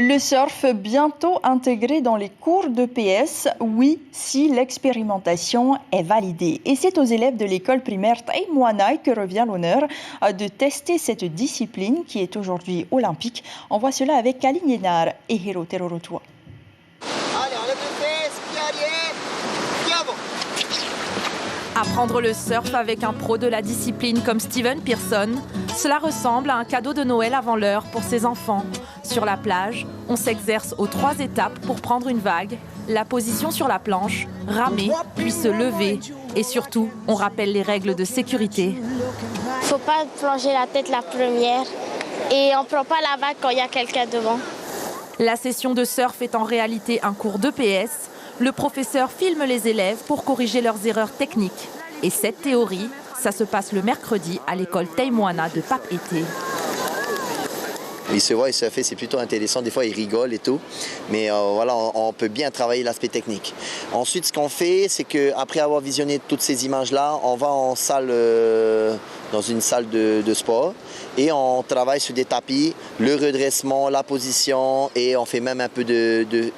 Le surf bientôt intégré dans les cours d'EPS, oui, si l'expérimentation est validée. Et c'est aux élèves de l'école primaire Taïmoanaï que revient l'honneur de tester cette discipline qui est aujourd'hui olympique. On voit cela avec Kaline Yenar et Hiro Terorotua. Allez, enlève le fesses, pied arrière, pied avant. Apprendre le surf avec un pro de la discipline comme Steven Pearson, cela ressemble à un cadeau de Noël avant l'heure pour ses enfants. Sur la plage, on s'exerce aux 3 étapes pour prendre une vague, la position sur la planche, ramer, puis se lever. Et surtout, on rappelle les règles de sécurité. Il ne faut pas plonger la tête la première et on ne prend pas la vague quand il y a quelqu'un devant. La session de surf est en réalité un cours d'EPS. Le professeur filme les élèves pour corriger leurs erreurs techniques. Et cette théorie, ça se passe le mercredi à l'école Taïmoana de Papeete. Ils se voient surfer, c'est plutôt intéressant. Des fois, ils rigolent et tout. Mais voilà, on peut bien travailler l'aspect technique. Ensuite, ce qu'on fait, c'est qu'après avoir visionné toutes ces images-là, on va en salle, dans une salle de sport. Et on travaille sur des tapis, le redressement, la position. Et on fait même un peu de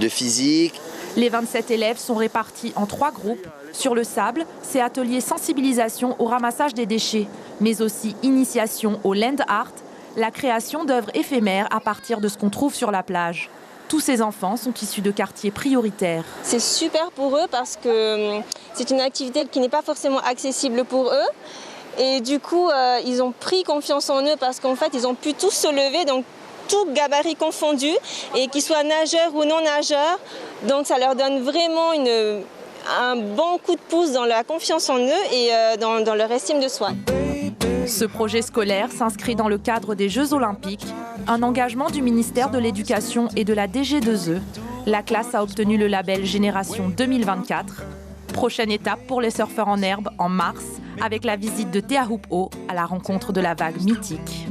physique. Les 27 élèves sont répartis en 3 groupes. Sur le sable, c'est atelier sensibilisation au ramassage des déchets, mais aussi initiation au land art, la création d'œuvres éphémères à partir de ce qu'on trouve sur la plage. Tous ces enfants sont issus de quartiers prioritaires. C'est super pour eux parce que c'est une activité qui n'est pas forcément accessible pour eux. Et du coup, ils ont pris confiance en eux parce qu'en fait, ils ont pu tous se lever, donc tout gabarit confondu, et qu'ils soient nageurs ou non nageurs. Donc ça leur donne vraiment un bon coup de pouce dans la confiance en eux et dans leur estime de soi. Ce projet scolaire s'inscrit dans le cadre des Jeux Olympiques, un engagement du ministère de l'Éducation et de la DG2E. La classe a obtenu le label Génération 2024. Prochaine étape pour les surfeurs en herbe en mars, avec la visite de Teahupo'o à la rencontre de la vague mythique.